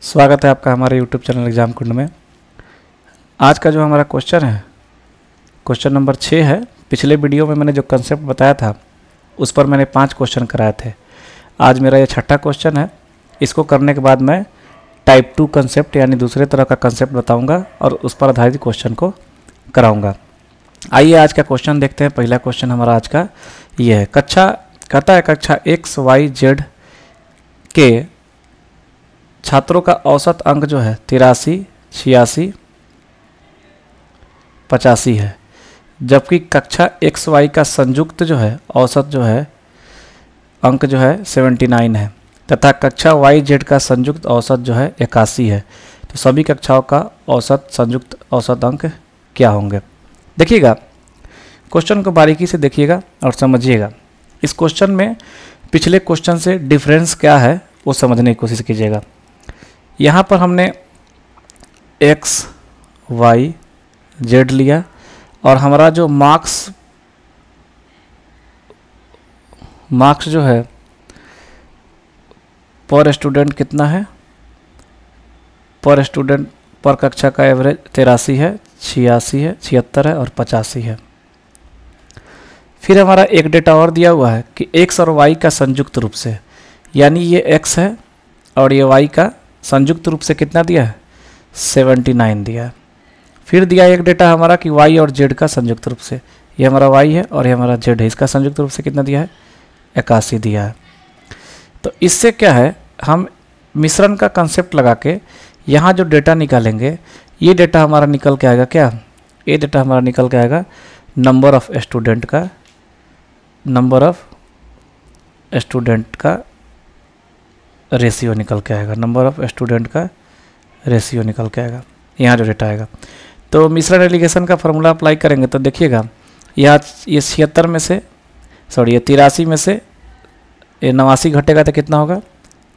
स्वागत है आपका हमारे YouTube चैनल एग्जाम कुंड में। आज का जो हमारा क्वेश्चन है, क्वेश्चन नंबर 6 है। पिछले वीडियो में मैंने जो कंसेप्ट बताया था उस पर मैंने 5 क्वेश्चन कराए थे। आज मेरा ये छठा क्वेश्चन है। इसको करने के बाद मैं टाइप 2 कंसेप्ट यानी दूसरे तरह का कंसेप्ट बताऊंगा और उस पर आधारित क्वेश्चन को कराऊंगा। आइए आज का क्वेश्चन देखते हैं। पहला क्वेश्चन हमारा आज का ये है। कहता है कक्षा XYZ के छात्रों का औसत अंक जो है 83, 86, 85 है, जबकि कक्षा XY का संयुक्त जो है औसत जो है अंक जो है 79 है तथा कक्षा YZ का संयुक्त औसत जो है 81 है। तो सभी कक्षाओं का औसत संयुक्त औसत अंक क्या होंगे? देखिएगा, क्वेश्चन को बारीकी से देखिएगा और समझिएगा। इस क्वेश्चन में पिछले क्वेश्चन से डिफरेंस क्या है वो समझने की कोशिश कीजिएगा। यहाँ पर हमने X, Y, Z लिया और हमारा जो मार्क्स जो है पर स्टूडेंट कितना है? पर स्टूडेंट पर कक्षा का एवरेज 83 है, 86 है, 76 है और 85 है। फिर हमारा एक डेटा और दिया हुआ है कि X और Y का संयुक्त रूप से, यानी ये X है और ये Y का संयुक्त रूप से कितना दिया है? 79 दिया है। फिर दिया एक डेटा हमारा कि Y और Z का संयुक्त रूप से, ये हमारा Y है और ये हमारा Z है, इसका संयुक्त रूप से कितना दिया है? 81 दिया है। तो इससे क्या है, हम मिश्रण का कंसेप्ट लगा के यहाँ जो डेटा निकालेंगे, ये डेटा हमारा निकल के आएगा क्या? ये डेटा हमारा निकल के आएगा नंबर ऑफ स्टूडेंट का रेशियो निकल के आएगा। नंबर ऑफ स्टूडेंट का रेशियो निकल के आएगा, यहाँ जो डेटा आएगा। तो मिश्रण एलिगेशन का फॉर्मूला अप्लाई करेंगे तो देखिएगा, यहाँ ये 76 में से ये 83 में से ये 89 घटेगा तो कितना होगा?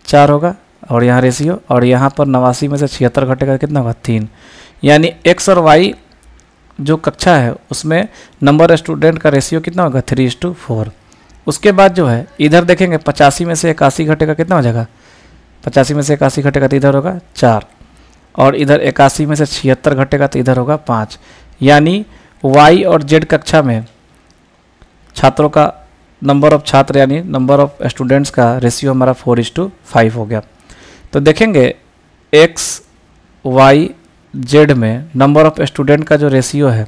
4 होगा और यहाँ रेशियो, और यहाँ पर 89 में से 76 घटेगा तो कितना होगा? 3। यानी X और Y जो कक्षा है उसमें नंबर स्टूडेंट का रेशियो कितना होगा? 3:4। उसके बाद जो है इधर देखेंगे 85 में से 81 घटेगा, कितना हो जाएगा? 85 में से 81 घटेगा तो इधर होगा 4, और इधर 81 में से 76 घटेगा तो इधर होगा 5। यानी Y और Z कक्षा में छात्रों का नंबर ऑफ छात्र यानी नंबर ऑफ स्टूडेंट्स का रेशियो हमारा 4:5 हो गया। तो देखेंगे X, Y, Z में नंबर ऑफ स्टूडेंट का जो रेशियो है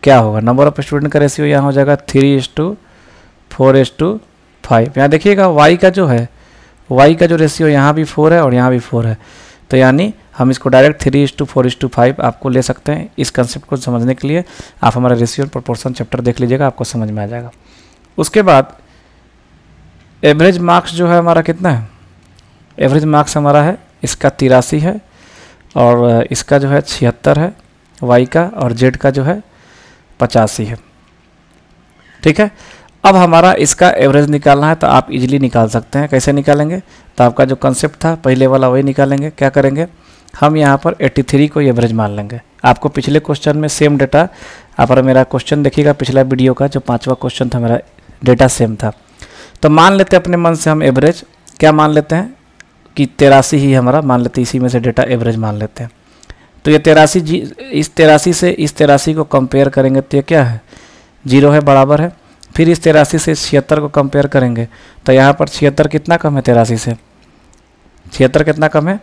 क्या होगा? नंबर ऑफ स्टूडेंट का रेशियो यहाँ हो जाएगा 3:4:5। यहाँ देखिएगा Y का जो है, Y का जो रेशियो यहाँ भी 4 है और यहाँ भी 4 है। तो यानी हम इसको डायरेक्ट 3:4:5 आपको ले सकते हैं। इस कंसेप्ट को समझने के लिए आप हमारा रेशियो और प्रोपोर्शन चैप्टर देख लीजिएगा, आपको समझ में आ जाएगा। उसके बाद एवरेज मार्क्स जो है हमारा कितना है? एवरेज मार्क्स हमारा है, इसका 83 है और इसका जो है 76 है Y का, और Z का जो है 85 है। ठीक है, अब हमारा इसका एवरेज निकालना है तो आप इजीली निकाल सकते हैं। कैसे निकालेंगे? तो आपका जो कंसेप्ट था पहले वाला वही निकालेंगे। क्या करेंगे, हम यहाँ पर 83 को एवरेज मान लेंगे। आपको पिछले क्वेश्चन में सेम डेटा, आप मेरा क्वेश्चन देखिएगा पिछला वीडियो का, जो 5वां क्वेश्चन था मेरा डेटा सेम था। तो मान लेते हैं अपने मन से हम एवरेज, क्या मान लेते हैं कि 83 ही हमारा मान लेते हैं, इसी में से डेटा एवरेज मान लेते हैं। तो ये 83 इस 83 से इस 83 को कंपेयर करेंगे तो ये क्या है? 0 है, बराबर है। फिर इस 83 से 76 को कंपेयर करेंगे तो यहाँ पर 76 कितना कम है? 83 से 76 कितना कम है?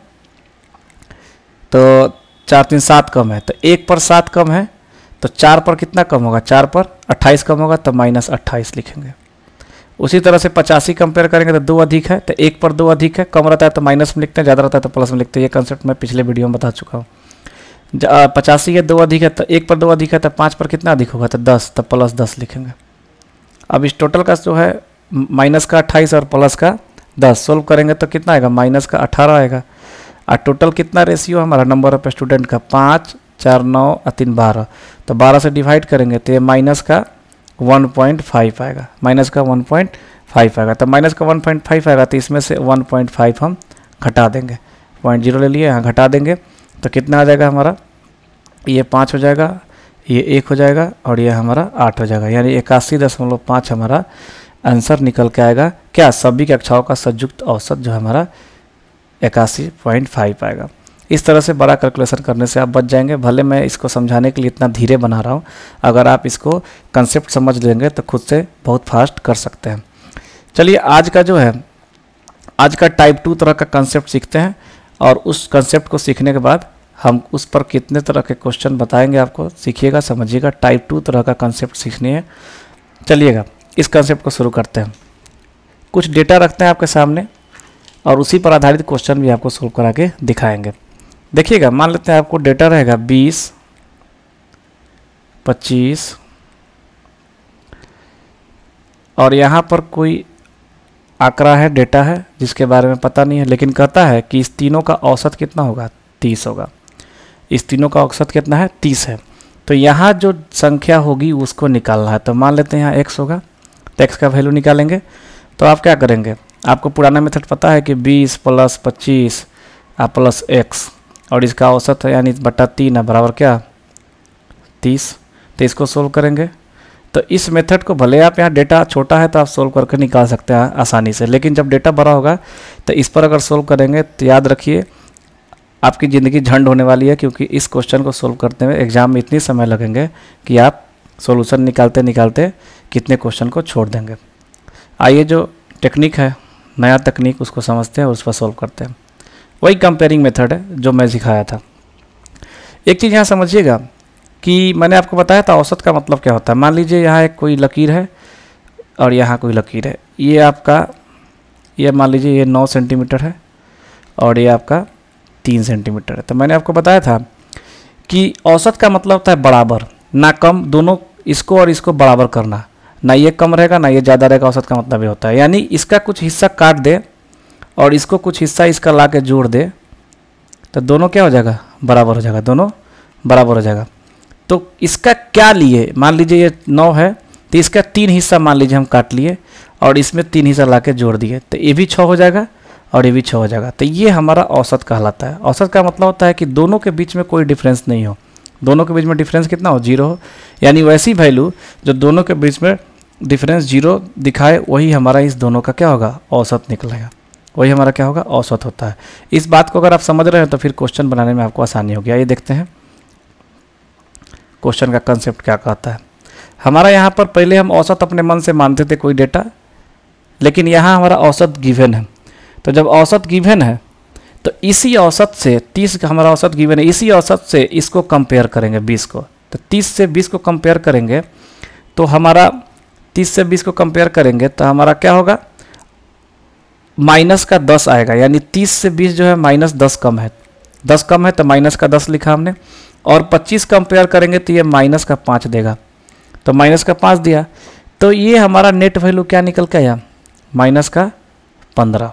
तो 4 3 7 कम है, तो 1 पर 7 कम है, तो 4 पर कितना कम होगा? 4 पर 28 कम होगा, तो -28 लिखेंगे। उसी तरह से 85 कंपेयर करेंगे तो 2 अधिक है, तो 1 पर 2 अधिक है, कम रहता है तो माइनस में लिखते हैं, ज़्यादा रहता है तो प्लस में लिखते हैं। ये कंसेप्ट मैं पिछले वीडियो में बता चुका हूँ। 85 है, 2 अधिक है, तो 1 पर 2 अधिक है, तो 5 पर कितना अधिक होगा? तो 10, तो +10 लिखेंगे। अब इस टोटल का जो है माइनस का 28 और प्लस का 10 सोल्व करेंगे तो कितना आएगा? माइनस का 18 आएगा। और टोटल कितना रेशियो हमारा नंबर ऑफ स्टूडेंट का? 5, 4, 9 और 3 12। तो 12 से डिवाइड करेंगे तो ये माइनस का 1.5 आएगा। माइनस का 1.5 आएगा। तो माइनस का 1.5 आएगा, तो इसमें से 1.5 हम घटा देंगे। 0.0 ले लिए, यहाँ घटा देंगे तो कितना आ जाएगा हमारा? ये 5 हो जाएगा, ये 1 हो जाएगा और ये हमारा 8 हो जाएगा। यानी 81.5 हमारा आंसर निकल के आएगा। क्या? सभी कक्षाओं का संयुक्त औसत जो हमारा 81.5 आएगा। इस तरह से बड़ा कैलकुलेशन करने से आप बच जाएंगे। भले मैं इसको समझाने के लिए इतना धीरे बना रहा हूँ, अगर आप इसको कंसेप्ट समझ लेंगे तो खुद से बहुत फास्ट कर सकते हैं। चलिए आज का जो है, आज का टाइप 2 तरह का कंसेप्ट सीखते हैं, और उस कंसेप्ट को सीखने के बाद हम उस पर कितने तरह के क्वेश्चन बताएंगे आपको। सीखिएगा, समझिएगा, टाइप 2 तरह का कंसेप्ट सीखनी है। चलिएगा इस कंसेप्ट को शुरू करते हैं। कुछ डेटा रखते हैं आपके सामने और उसी पर आधारित क्वेश्चन भी आपको सोल्व करा के दिखाएंगे। देखिएगा, मान लेते हैं आपको डेटा रहेगा 20, 25 और यहाँ पर कोई आंकड़ा है, डेटा है जिसके बारे में पता नहीं है, लेकिन कहता है कि इस तीनों का औसत कितना होगा, 30 होगा। इस तीनों का औसत कितना है, 30 है। तो यहाँ जो संख्या होगी उसको निकालना है। तो मान लेते हैं यहाँ x होगा, तो x का वैल्यू निकालेंगे। तो आप क्या करेंगे, आपको पुराना मेथड पता है कि 20 + 25 प्लस x, और इसका औसत है यानी बटा 3 है, बराबर क्या, 30। तो इसको सोल्व करेंगे। तो इस मेथड को भले आप यहाँ डेटा छोटा है तो आप सोल्व करके निकाल सकते हैं आसानी से, लेकिन जब डेटा बड़ा होगा तो इस पर अगर सोल्व करेंगे तो याद रखिए आपकी ज़िंदगी झंड होने वाली है, क्योंकि इस क्वेश्चन को सोल्व करते हुए एग्जाम में इतनी समय लगेंगे कि आप सॉल्यूशन निकालते निकालते कितने क्वेश्चन को छोड़ देंगे। आइए जो टेक्निक है, नया तकनीक, उसको समझते हैं और उस पर सोल्व करते हैं। वही कंपेयरिंग मेथड है जो मैं सिखाया था। एक चीज़ यहाँ समझिएगा कि मैंने आपको बताया था औसत का मतलब क्या होता है। मान लीजिए यहाँ एक कोई लकीर है और यहाँ कोई लकीर है, ये आपका, ये मान लीजिए ये 9 सेंटीमीटर है और ये आपका 3 सेंटीमीटर है। तो मैंने आपको बताया था कि औसत का मतलब होता है बराबर, ना कम, दोनों इसको और इसको बराबर करना, ना ये कम रहेगा ना ये ज़्यादा रहेगा। औसत का मतलब ये होता है, यानी इसका कुछ हिस्सा काट दे और इसको कुछ हिस्सा इसका ला के जोड़ दे तो दोनों क्या हो जाएगा, बराबर हो जाएगा, दोनों बराबर हो जाएगा। तो इसका क्या लिए, मान लीजिए ये 9 है तो इसका 3 हिस्सा मान लीजिए हम काट लिए और इसमें 3 हिस्सा ला के जोड़ दिए, तो ये भी 6 हो जाएगा और ये भी 6 हो जाएगा। तो ये हमारा औसत कहलाता है। औसत का मतलब होता है कि दोनों के बीच में कोई डिफरेंस नहीं हो, दोनों के बीच में डिफरेंस कितना हो, 0 हो, यानी वैसी वैल्यू जो दोनों के बीच में डिफरेंस 0 दिखाए, वही हमारा इस दोनों का क्या होगा, औसत निकलेगा, वही हमारा क्या होगा, औसत होता है। इस बात को अगर आप समझ रहे हैं तो फिर क्वेश्चन बनाने में आपको आसानी होगी। आइए देखते हैं क्वेश्चन का कंसेप्ट क्या कहता है। हमारा यहाँ पर पहले हम औसत अपने मन से मानते थे कोई डेटा, लेकिन यहाँ हमारा औसत गिवन है। तो जब औसत गिवन है तो इसी औसत से 30 का हमारा औसत गिवन है, इसी औसत से इसको कंपेयर करेंगे 20 को। तो 30 से 20 को कंपेयर करेंगे तो हमारा 30 से 20 को कंपेयर करेंगे तो हमारा क्या होगा, माइनस का 10 आएगा, यानी 30 से 20 जो है -10 कम है, 10 कम है तो माइनस का 10 लिखा हमने। और 25 कंपेयर करेंगे तो ये माइनस का 5 देगा, तो माइनस का 5 दिया। तो ये हमारा नेट वैल्यू क्या निकल के आया, माइनस का 15,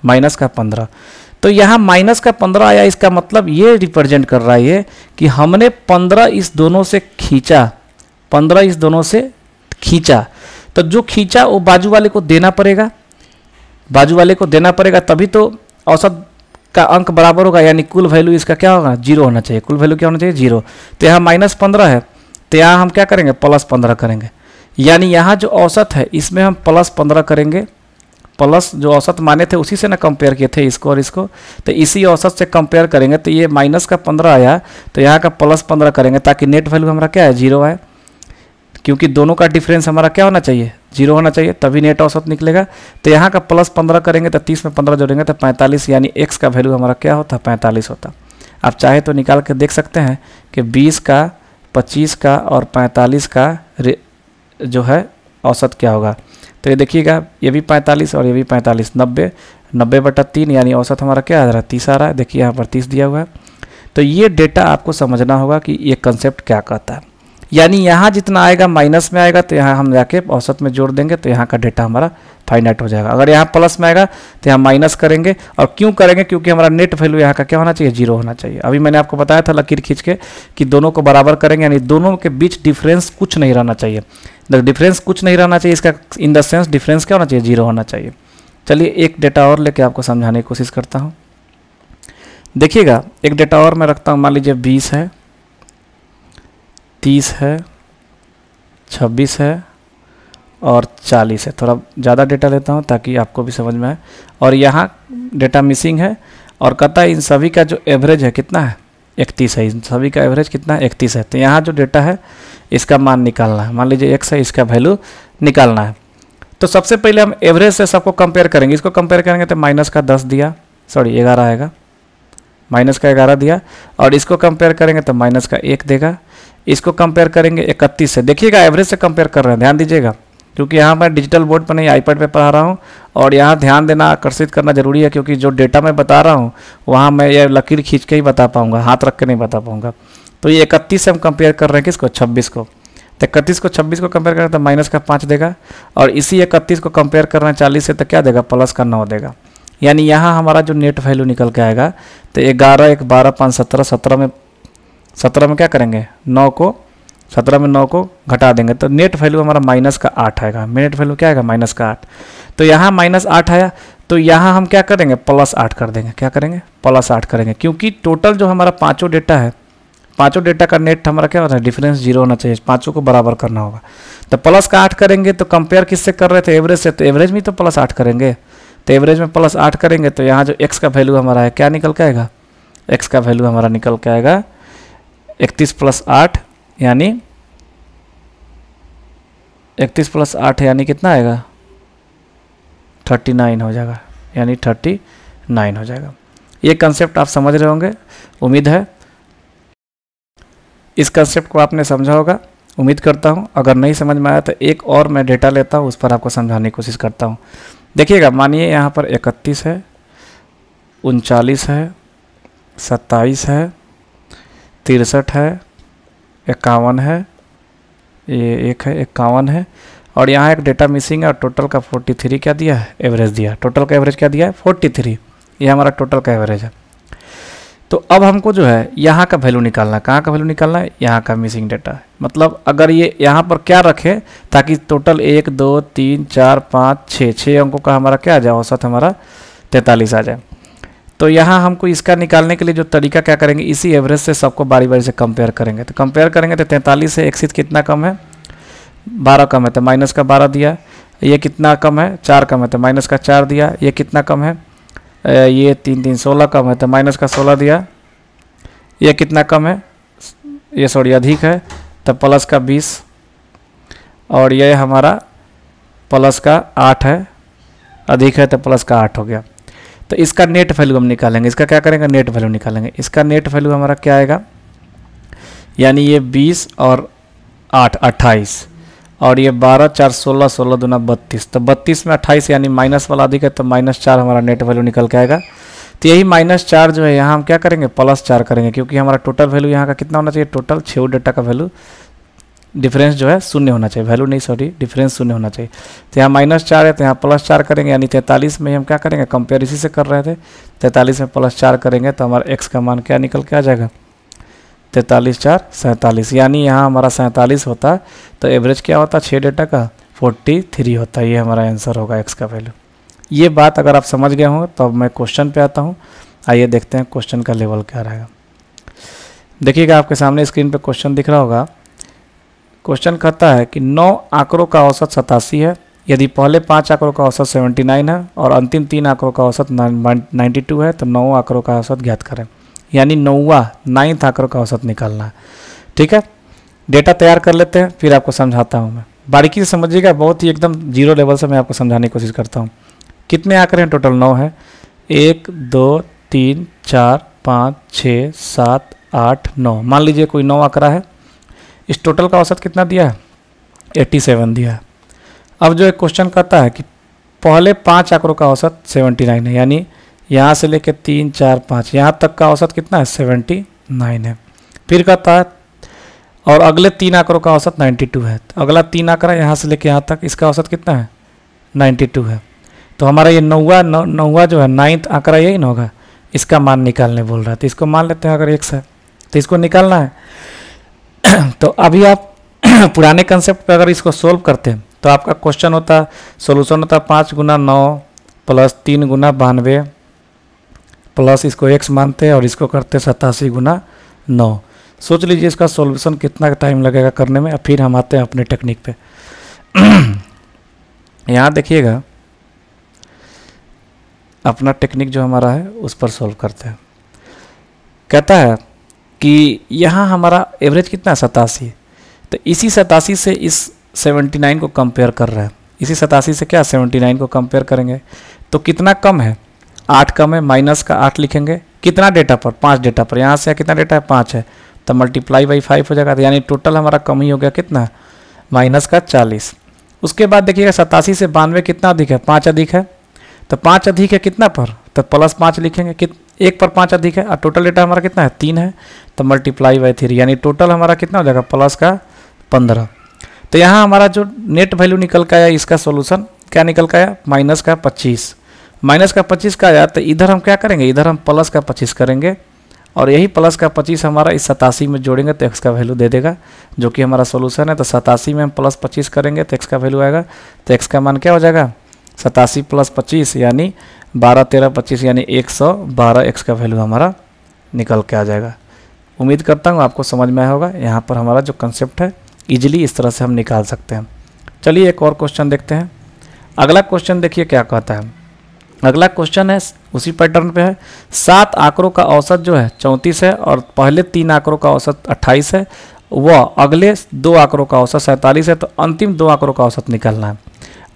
माइनस का 15। तो यहाँ माइनस का 15 आया, इसका मतलब ये रिप्रेजेंट कर रहा है ये कि हमने 15 इस दोनों से खींचा, 15 इस दोनों से खींचा। तो जो खींचा वो बाजू वाले को देना पड़ेगा, बाजू वाले को देना पड़ेगा, तभी तो औसत का अंक बराबर होगा, यानी कुल वैल्यू इसका क्या होगा, 0 होना चाहिए। कुल वैल्यू क्या होना चाहिए, 0। तो यहाँ -15 है तो यहाँ हम क्या करेंगे, +15 करेंगे, यानी यहाँ जो औसत है इसमें हम +15 करेंगे। प्लस जो औसत माने थे उसी से ना कंपेयर किए थे इसको और इसको, तो इसी औसत से कंपेयर करेंगे तो ये माइनस का 15 आया, तो यहाँ का +15 करेंगे ताकि नेट वैल्यू हमारा क्या है, 0 आए, क्योंकि दोनों का डिफरेंस हमारा क्या होना चाहिए, 0 होना चाहिए, तभी नेट औसत निकलेगा। तो यहाँ का +15 करेंगे तो 30 में 15 जोड़ेंगे तो 45, यानी x का वैल्यू हमारा क्या होता, 45 होता। आप चाहे तो निकाल के देख सकते हैं कि 20 का, 25 का और 45 का जो है औसत क्या होगा। तो ये देखिएगा, ये भी 45 और ये भी 45, 90/3, यानी औसत हमारा क्या आ रहा है, 30 आ रहा है। देखिए यहाँ पर 30 दिया हुआ है। तो ये डेटा आपको समझना होगा कि ये कंसेप्ट क्या कहता है, यानी यहाँ जितना आएगा माइनस में आएगा तो यहाँ हम जाके औसत में जोड़ देंगे तो यहाँ का डेटा हमारा फाइंड आउट हो जाएगा। अगर यहाँ प्लस में आएगा तो यहाँ माइनस करेंगे, और क्यों करेंगे, क्योंकि हमारा नेट वैल्यू यहाँ का क्या होना चाहिए, 0 होना चाहिए। अभी मैंने आपको बताया था लकीर खींच के कि दोनों को बराबर करेंगे, यानी दोनों के बीच डिफरेंस कुछ नहीं रहना चाहिए। डिफरेंस कुछ नहीं रहना चाहिए, इसका इन द सेंस डिफरेंस क्या होना चाहिए, 0 होना चाहिए। चलिए एक डेटा और लेके आपको समझाने की कोशिश करता हूँ। देखिएगा एक डेटा और मैं रखता हूँ, मान लीजिए 20 है, 30 है, 26 है और 40 है। थोड़ा ज़्यादा डेटा लेता हूँ ताकि आपको भी समझ में आए। और यहाँ डेटा मिसिंग है और कहता है इन सभी का जो एवरेज है कितना है, 31 है। इन सभी का एवरेज कितना है, 31 है। तो यहाँ जो डेटा है इसका मान निकालना है। मान लीजिए x है, इसका वैल्यू निकालना है। तो सबसे पहले हम एवरेज से सबको कंपेयर करेंगे। इसको कंपेयर करेंगे तो माइनस का 10 दिया, सॉरी 11 आएगा, माइनस का 11 दिया। और इसको कंपेयर करेंगे तो माइनस का 1 देगा। इसको कंपेयर करेंगे 31 से। देखिएगा एवरेज से कंपेयर कर रहे हैं, ध्यान दीजिएगा, क्योंकि यहाँ मैं डिजिटल बोर्ड पर नहीं आईपैड पे पढ़ा रहा हूँ और यहाँ ध्यान देना, आकर्षित करना जरूरी है, क्योंकि जो डेटा मैं बता रहा हूँ वहाँ मैं ये लकीर खींच के ही बता पाऊँगा, हाथ रख के नहीं बता पाऊँगा। तो ये 31 से हम कंपेयर कर रहे हैं किसको, 26 को। तो 31 को 26 को कंपेयर करें तो माइनस का 5 देगा। और इसी 31 को कंपेयर कर रहे हैं 40 से, तो क्या देगा, प्लस का 9 देगा। यानी यहाँ हमारा जो नेट वैल्यू निकल के आएगा तो 11 1 12 5 17, 17 में क्या करेंगे, 9 को 17 में 9 को घटा देंगे तो नेट वैल्यू हमारा माइनस का 8 आएगा। नेट वैल्यू क्या आएगा, माइनस का 8। तो यहाँ माइनस 8 आया, तो यहाँ हम क्या करेंगे, प्लस 8 कर देंगे। क्या करेंगे, प्लस 8 करेंगे, क्योंकि टोटल जो हमारा पाँचों डेटा है, पाँचों डेटा का नेट हमारा क्या होना है, डिफरेंस 0 होना चाहिए, पाँचों को बराबर करना होगा। तो प्लस का 8 करेंगे। तो कंपेयर किससे कर रहे थे, एवरेज से, तो एवरेज में तो प्लस 8 करेंगे। तो एवरेज में प्लस 8 करेंगे तो यहाँ जो x का वैल्यू हमारा है क्या निकल के आएगा, x का वैल्यू हमारा निकल के आएगा 31 + 8 यानी 31 + 8 यानी कितना आएगा, 39 हो जाएगा, यानी 39 हो जाएगा। ये कंसेप्ट आप समझ रहे होंगे, उम्मीद है इस कंसेप्ट को आपने समझा होगा, उम्मीद करता हूँ। अगर नहीं समझ में आया तो एक और मैं डेटा लेता हूँ, उस पर आपको समझाने की कोशिश करता हूँ। देखिएगा, मानिए यहाँ पर 31 है, 39 है, 27 है, 63 है, 51 है, ये एक है 51 है, और यहाँ एक डेटा मिसिंग है। और टोटल का 43 क्या दिया है, एवरेज दिया है। टोटल का एवरेज क्या दिया है, 43। ये हमारा टोटल का एवरेज है। तो अब हमको जो है यहाँ का वैल्यू निकालना है। कहाँ का वैल्यू निकालना है, यहाँ का मिसिंग डेटा है। मतलब अगर ये यहाँ पर क्या रखे ताकि टोटल 1 2 3 4 5 6 अंकों का हमारा क्या आ जाए, औसत हमारा 43 आ जाए। तो यहाँ हमको इसका निकालने के लिए जो तरीका क्या करेंगे, इसी एवरेज से सबको बारी बारी से कंपेयर करेंगे। तो कंपेयर करेंगे तो 43 से एक्सिस कितना कम है, 12 कम है, तो माइनस का 12 दिया। ये कितना कम है, 4 कम है, तो माइनस का 4 दिया। ये कितना कम है, ये 3 3 16 कम है, तो माइनस का 16 दिया। ये कितना कम है, ये सॉरी अधिक है, तो प्लस का 20। और ये हमारा प्लस का 8 है, अधिक है तो प्लस का 8 हो गया। तो इसका नेट वैल्यू हम निकालेंगे। इसका क्या करेंगे, नेट वैल्यू निकालेंगे। इसका नेट वैल्यू हमारा क्या आएगा, यानी ये 20 और 8 28, और ये 12 4 16, 16 दूना 32। तो 32 में 28 यानी माइनस वाला अधिक है, तो -4 हमारा नेट वैल्यू निकल के आएगा। तो यही -4 जो है यहाँ हम क्या करेंगे, +4 करेंगे, क्योंकि हमारा टोटल वैल्यू यहाँ का कितना होना चाहिए, टोटल 6 डेटा का वैल्यू डिफरेंस जो है 0 होना चाहिए, वैल्यू नहीं सॉरी डिफरेंस 0 होना चाहिए। तो यहाँ -4 है तो यहाँ +4 करेंगे, यानी 43 में हम क्या करेंगे, कंपेयर इसी से कर रहे थे। 43 में +4 करेंगे तो हमारा x का मान क्या निकल के आ जाएगा, 43 4 47, यानी यहाँ हमारा 47 होता। तो एवरेज क्या होता 6 डेटा का, 43 होता। ये हमारा आंसर होगा x का वैल्यू। ये बात अगर आप समझ गए हों तो अब मैं क्वेश्चन पे आता हूँ। आइए देखते हैं क्वेश्चन का लेवल क्या रहेगा। देखिएगा, आपके सामने स्क्रीन पे क्वेश्चन दिख रहा होगा। क्वेश्चन कहता है कि 9 आंकड़ों का औसत 87 है। यदि पहले 5 आंकड़ों का औसत 79 है और अंतिम 3 आंकड़ों का औसत 92 है, तो 9 आंकड़ों का औसत ज्ञात करें। यानी 9th आंकड़ों का औसत निकालना है। ठीक है, डेटा तैयार कर लेते हैं, फिर आपको समझाता हूँ मैं। बारीकी से समझिएगा, बहुत ही एकदम जीरो लेवल से मैं आपको समझाने की कोशिश करता हूँ। कितने आंकड़े हैं, टोटल 9 है। 1 2 3 4 5 6 7 8 9, मान लीजिए कोई 9 आंकड़ा है। इस टोटल का औसत कितना दिया है, 87 दिया है। अब जो एक क्वेश्चन कहता है कि पहले 5 आंकड़ों का औसत 79 है, यानी यहाँ से लेकर 3 4 5 यहाँ तक का औसत कितना है, 79 है। फिर कहता है और अगले 3 आंकड़ों का औसत 92 है। तो अगला 3 आंकड़ा यहाँ से लेकर यहाँ तक, इसका औसत कितना है, 92 है। तो हमारा ये 9वां जो है 9th आंकड़ा यही ना होगा, इसका मान निकालने बोल रहा है। तो इसको मान लेते हैं, अगर x है तो इसको निकालना है। तो अभी आप पुराने कंसेप्ट पे अगर इसको सोल्व करते हैं तो आपका क्वेश्चन होता, सॉल्यूशन होता 5 × 9 + 3 × 92 प्लस इसको x मानते हैं और इसको करते 87 × 9। सोच लीजिए इसका सॉल्यूशन कितना टाइम लगेगा करने में। फिर हम आते हैं अपने टेक्निक पे। यहाँ देखिएगा अपना टेक्निक जो हमारा है उस पर सॉल्व करते हैं। कहता है कि यहाँ हमारा एवरेज कितना है 87, तो इसी 87 से इस 79 को कंपेयर कर रहे हैं। इसी 87 से क्या 79 को कंपेयर करेंगे तो कितना कम है, 8 कम है, माइनस का 8 लिखेंगे। कितना डेटा पर, 5 डेटा पर। यहाँ से कितना डेटा है 5 है, तो मल्टीप्लाई बाई 5 हो जाएगा, तो यानी टोटल हमारा कम ही हो गया कितना, माइनस का 40। उसके बाद देखिएगा 87 से 92 कितना अधिक है, 5 अधिक है, तो 5 अधिक है कितना पर, तो प्लस 5 लिखेंगे, 1 पर 5 अधिक है, और टोटल डेटा हमारा कितना है 3 है, तो मल्टीप्लाई बाई 3, यानी टोटल हमारा कितना हो जाएगा प्लस का 15। तो यहाँ हमारा जो नेट वैल्यू निकल के आया, इसका सॉल्यूशन क्या निकल के आया, माइनस का 25। माइनस का 25 का आया, तो इधर हम क्या करेंगे, इधर हम प्लस का 25 करेंगे, और यही प्लस का 25 हमारा इस 87 में जोड़ेंगे तो x का वैल्यू दे देगा, जो कि हमारा सॉल्यूशन है। तो 87 में हम प्लस 25 करेंगे तो x का वैल्यू आएगा, तो x का मान क्या हो जाएगा 87 प्लस 25 यानी 12 13 25 यानी 112 x का वैल्यू हमारा निकल के आ जाएगा। उम्मीद करता हूँ आपको समझ में आया होगा। यहाँ पर हमारा जो कंसेप्ट है ईजिली इस तरह से हम निकाल सकते हैं। चलिए एक और क्वेश्चन देखते हैं। अगला क्वेश्चन देखिए क्या कहता है। अगला क्वेश्चन है उसी पैटर्न पे है। 7 आंकड़ों का औसत जो है 34 है और पहले 3 आंकड़ों का औसत 28 है, वह अगले 2 आंकड़ों का औसत 47 है, तो अंतिम 2 आंकड़ों का औसत निकालना है।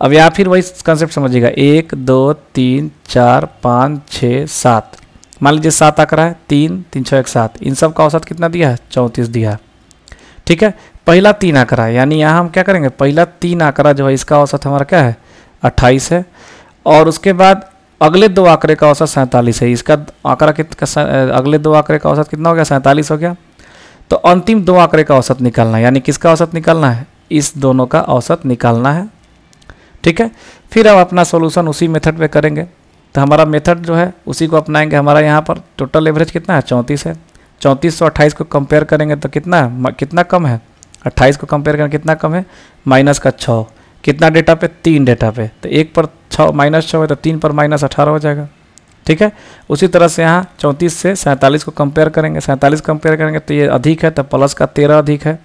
अब यहाँ फिर वही कंसेप्ट समझिएगा, 1 2 3 4 5 6 7, मान लीजिए 7 आंकड़ा है, 3 3 6 1 7, इन सब का औसत कितना दिया है 34 दिया है। ठीक है, पहला 3 आंकड़ा है, यानी यहाँ हम क्या करेंगे, पहला 3 आंकड़ा जो है इसका औसत हमारा क्या है 28 है, और उसके बाद अगले 2 आंकड़े का औसत 47 है। इसका आंकड़ा कितना, अगले 2 आंकड़े का औसत कितना हो गया 47 हो गया। तो अंतिम 2 आंकड़े का औसत निकालना है, यानी किसका औसत निकालना है, इस दोनों का औसत निकालना है। ठीक है, फिर हम अपना सॉल्यूशन उसी मेथड पे करेंगे। तो हमारा मेथड जो है उसी को अपनाएंगे। हमारा यहाँ पर टोटल एवरेज कितना है 34 है, 34 से 28 को कंपेयर करेंगे तो कितना कम है, 28 को कंपेयर करेंगे कितना कम है, माइनस का 6। कितना डेटा पे, 3 डेटा पे, तो 1 पर 6 माइनस 6 है तो 3 पर माइनस 18 हो जाएगा। ठीक है, उसी तरह से यहाँ 34 से 47 को कंपेयर करेंगे, 47 कंपेयर करेंगे तो ये अधिक है, तो प्लस का 13 अधिक है,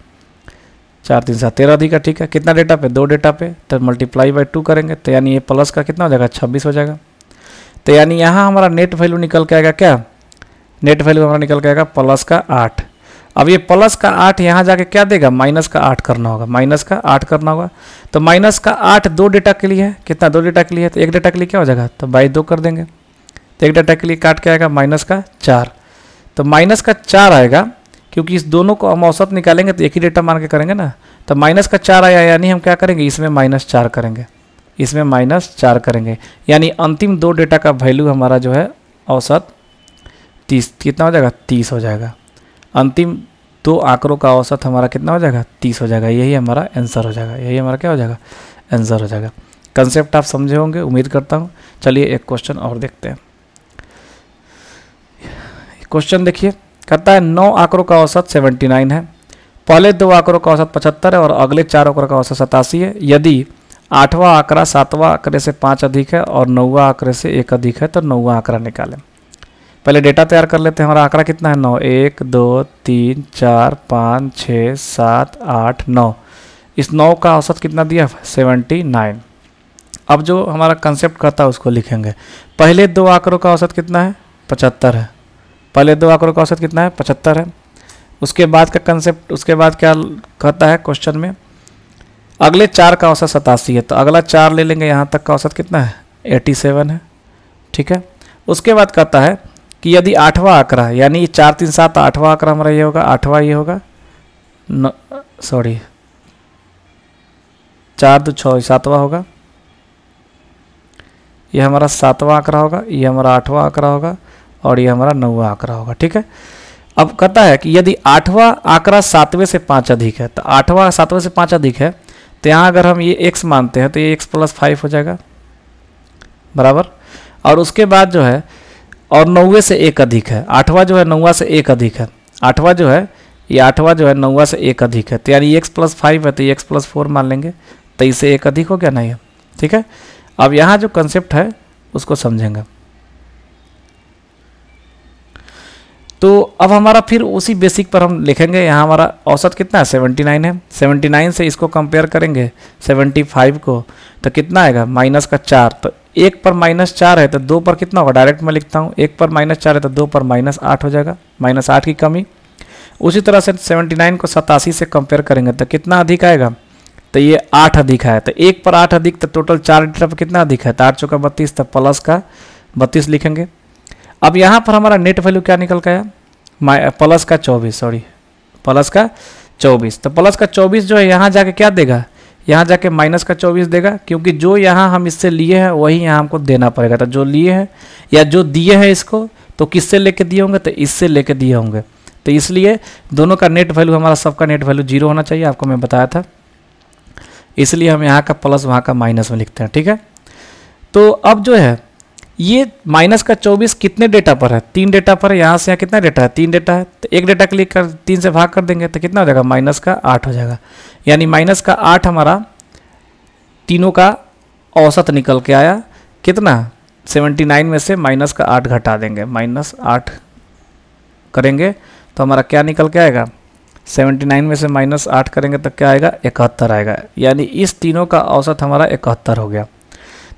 4 3 7 13 अधिक है। ठीक है, कितना डेटा पे, 2 डेटा पे, तो मल्टीप्लाई बाई 2 करेंगे, तो यानी ये प्लस का कितना हो जाएगा 26 हो जाएगा। तो यानी यहाँ हमारा नेट वैल्यू निकल के आएगा क्या, नेट वैल्यू हमारा निकल के आएगा प्लस का 8। अब ये प्लस का 8 यहाँ जाके क्या देगा, माइनस का 8 करना होगा, माइनस का 8 करना होगा। तो माइनस का 8 2 डेटा के लिए है, कितना 2 डेटा के लिए है, तो 1 डेटा के लिए क्या हो जाएगा, तो बाई 2 कर देंगे, तो 1 डेटा के लिए काट के आएगा माइनस का 4। तो माइनस का 4 आएगा, क्योंकि इस दोनों को हम औसत निकालेंगे तो एक ही डेटा मान के करेंगे ना। तो माइनस का 4 आया, यानी हम क्या करेंगे, इसमें माइनस 4 करेंगे, इसमें माइनस 4 करेंगे, यानी अंतिम 2 डेटा का वैल्यू हमारा जो है औसत 30 कितना हो जाएगा 30 हो जाएगा। अंतिम 2 आंकड़ों का औसत हमारा कितना हो जाएगा 30 हो जाएगा। यही हमारा आंसर हो जाएगा, यही हमारा क्या हो जाएगा आंसर हो जाएगा। कंसेप्ट आप समझे होंगे उम्मीद करता हूँ। चलिए एक क्वेश्चन और देखते हैं। क्वेश्चन देखिए, कहता है 9 आंकड़ों का औसत 79 है, पहले 2 आंकड़ों का औसत 75 है और अगले 4 आंकड़ों का औसत 87 है। यदि 8वां आंकड़ा 7वां आंकड़े से 5 अधिक है और 9वां आंकड़े से 1 अधिक है तो 9वां आंकड़ा निकालें। पहले डेटा तैयार कर लेते हैं। हमारा आंकड़ा कितना है 9, 1 2 3 4 5 6 7 8 9। इस 9 का औसत कितना दिया 79। अब जो हमारा कंसेप्ट कहता है उसको लिखेंगे। पहले 2 आंकड़ों का औसत कितना है 75 है, पहले 2 आंकड़ों का औसत कितना है 75 है। उसके बाद का कंसेप्ट, उसके बाद क्या कहता है क्वेश्चन में, अगले 4 का औसत 87 है, तो अगला 4 ले लेंगे, यहाँ तक का औसत कितना है 87 है। ठीक है, उसके बाद कहता है कि यदि 8वां आंकड़ा, यानी 4 3 7 8वां आंकड़ा हमारा ये होगा, 8वां ये होगा, 4 2 6 7वां होगा, ये हमारा 7वां आंकड़ा होगा, ये हमारा 8वां आंकड़ा होगा और ये हमारा 9वां आंकड़ा होगा। ठीक है, अब कहता है कि यदि 8वां आंकड़ा 7वें से 5 अधिक है, तो 8वां 7वें से 5 अधिक है, तो यहाँ अगर हम ये x मानते हैं तो ये x + 5 हो जाएगा बराबर। और उसके बाद जो है, और 9वें से 1 अधिक है, 8वां जो है 9वां से 1 अधिक है, 8वां जो है ये 8वां जो है 9वां से 1 अधिक है, तो यानी x + 5 है तो ये x + 4 मान लेंगे, तो इससे 1 अधिक हो गया नहीं है। ठीक है, अब यहाँ जो कंसेप्ट है उसको समझेंगे। तो अब हमारा फिर उसी बेसिक पर हम लिखेंगे। यहाँ हमारा औसत कितना है 79 है, 79 से इसको कंपेयर करेंगे 75 को, तो कितना आएगा -4। तो 1 पर -4 है तो 2 पर कितना होगा, डायरेक्ट मैं लिखता हूँ 1 पर -4 है तो 2 पर -8 हो जाएगा, -8 की कमी। उसी तरह से 79 को 87 से कंपेयर करेंगे तो कितना अधिक आएगा, तो ये 8 अधिक है। तो 1 पर 8 अधिक तो टोटल 4 डेटा पर कितना अधिक है, तो 8 चौका 32, तो प्लस का 32 लिखेंगे। अब यहाँ पर हमारा नेट वैल्यू क्या निकल के आया, प्लस का 24, सॉरी प्लस का 24। तो प्लस का 24 जो है यहाँ जाके क्या देगा, यहाँ जाके माइनस का 24 देगा, क्योंकि जो यहाँ हम इससे लिए हैं वही यहाँ हमको देना पड़ेगा। तो जो लिए हैं या जो दिए हैं इसको, तो किससे लेके दिए होंगे, तो इससे लेके दिए होंगे। तो इसलिए दोनों का नेट वैल्यू, हमारा सबका नेट वैल्यू 0 होना चाहिए, आपको मैं बताया था। इसलिए हम यहाँ का प्लस वहाँ का माइनस में लिखते हैं, ठीक है। तो अब जो है ये माइनस का 24 कितने डेटा पर है, 3 डेटा पर है। यहाँ से यहाँ कितना डेटा है, 3 डेटा है। तो एक डेटा क्लिक कर 3 से भाग कर देंगे तो कितना हो जाएगा, माइनस का 8 हो जाएगा। यानी माइनस का 8 हमारा तीनों का औसत निकल के आया। कितना, 79 में से माइनस का 8 घटा देंगे, -8 करेंगे तो हमारा क्या निकल के आएगा, 79 में से -8 करेंगे तो क्या आएगा, 71 आएगा। यानी इस तीनों का औसत हमारा 71 हो गया।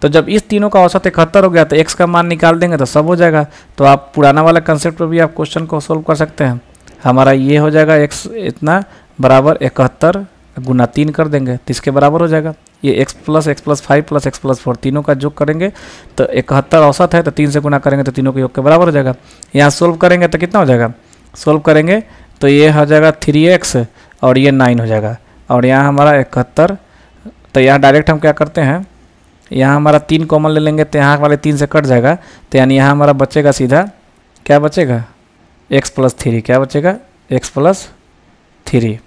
तो जब इस तीनों का औसत 71 हो गया तो x का मान निकाल देंगे तो सब हो जाएगा। तो आप पुराना वाला कंसेप्ट पर भी आप क्वेश्चन को सोल्व कर सकते हैं। हमारा ये हो जाएगा x इतना बराबर 71 गुना 3 कर देंगे तो इसके बराबर हो जाएगा। ये x + x + 5 + x + 4 तीनों का योग करेंगे तो 71 औसत है, तो 3 से गुना करेंगे तो तीनों के योग के बराबर हो जाएगा। यहाँ सोल्व करेंगे तो कितना हो जाएगा, सोल्व करेंगे तो ये हो जाएगा 3x और ये 9 हो जाएगा। और यहाँ हमारा 71, तो यहाँ डायरेक्ट हम क्या करते हैं, यहाँ हमारा 3 कॉमन ले लेंगे तो यहाँ वाले 3 से कट जाएगा। तो यानी यहाँ हमारा बचेगा सीधा, क्या बचेगा, x + 3, क्या बचेगा, x + 3,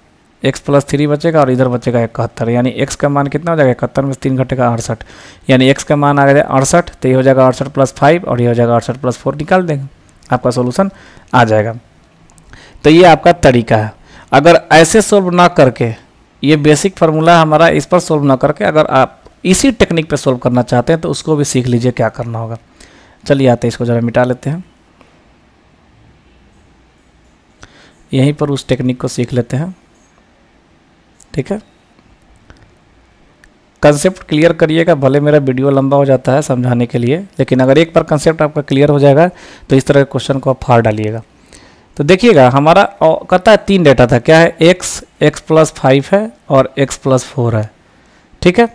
x + 3 बचेगा और इधर बचेगा 71। यानी x का मान कितना हो जाएगा, 71 में 3 घटेगा 68। यानी x का मान आ गया 68, तो ये हो जाएगा 68 + 5 और ये हो जाएगा 68 + 4, निकाल देंगे, आपका सोल्यूशन आ जाएगा। तो ये आपका तरीका है। अगर ऐसे सोल्व ना करके, ये बेसिक फार्मूला हमारा, इस पर सोल्व ना करके अगर आप इसी टेक्निक पे सोल्व करना चाहते हैं तो उसको भी सीख लीजिए क्या करना होगा। चलिए आते हैं, इसको ज़रा मिटा लेते हैं, यहीं पर उस टेक्निक को सीख लेते हैं, ठीक है। कंसेप्ट क्लियर करिएगा, भले मेरा वीडियो लंबा हो जाता है समझाने के लिए, लेकिन अगर एक बार कंसेप्ट आपका क्लियर हो जाएगा तो इस तरह के क्वेश्चन को आप फाड़ डालिएगा। तो देखिएगा हमारा कहता है 3 डेटा था, क्या है, x + 5 है और x + 4 है, ठीक है।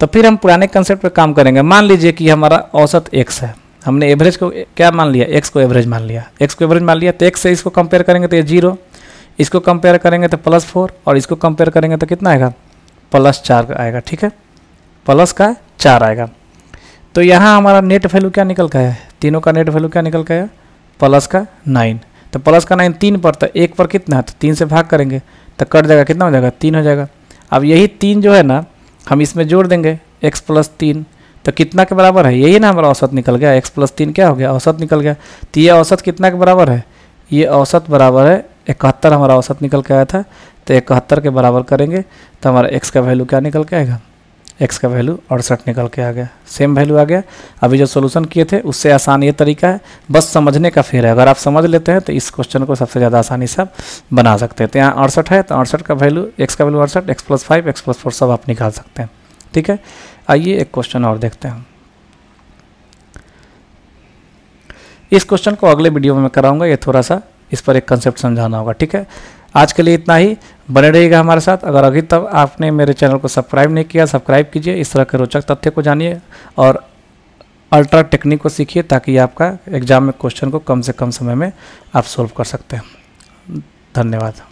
तो फिर हम पुराने कंसेप्ट पे काम करेंगे। मान लीजिए कि हमारा औसत x है, हमने एवरेज को क्या मान लिया, x को एवरेज मान लिया, x को एवरेज मान लिया। तो x से इसको कंपेयर करेंगे तो ये 0, इसको कंपेयर करेंगे तो +4 और इसको कंपेयर करेंगे तो कितना आएगा, +4 आएगा, ठीक है, +4 आएगा। तो यहाँ हमारा नेट वैल्यू क्या निकल के आया, तीनों का नेट वैल्यू क्या निकल के आया, +9। तो +9 3 पर, तो 1 पर कितना है, तो 3 से भाग करेंगे तो कट जाएगा, कितना हो जाएगा, 3 हो जाएगा। अब यही 3 जो है ना हम इसमें जोड़ देंगे, x + 3, तो कितना के बराबर है, यही ना हमारा औसत निकल गया, x + 3 क्या हो गया, औसत निकल गया। तो ये औसत कितना के बराबर है, ये औसत बराबर है 71, हमारा औसत निकल के आया था। तो 71 के बराबर करेंगे तो हमारा x का वैल्यू क्या निकल के आएगा, x का वैल्यू 68 निकल के आ गया, सेम वैल्यू आ गया। अभी जो सोल्यूशन किए थे उससे आसान ये तरीका है, बस समझने का फेर है। अगर आप समझ लेते हैं तो इस क्वेश्चन को सबसे ज़्यादा आसानी से आप बना सकते हैं। तो यहाँ 68 है, तो 68 का वैल्यू, x का वैल्यू 68, x + 5 x + 4 सब आप निकाल सकते हैं, ठीक है। आइए एक क्वेश्चन और देखते हैं। इस क्वेश्चन को अगले वीडियो में मैं कराऊंगा, ये थोड़ा सा इस पर एक कंसेप्ट समझाना होगा, ठीक है। आज के लिए इतना ही, बने रहिएगा हमारे साथ। अगर अभी तक आपने मेरे चैनल को सब्सक्राइब नहीं किया, सब्सक्राइब कीजिए, इस तरह के रोचक तथ्य को जानिए और अल्ट्रा टेक्निक को सीखिए, ताकि आपका एग्जाम में क्वेश्चन को कम से कम समय में आप सोल्व कर सकते हैं। धन्यवाद।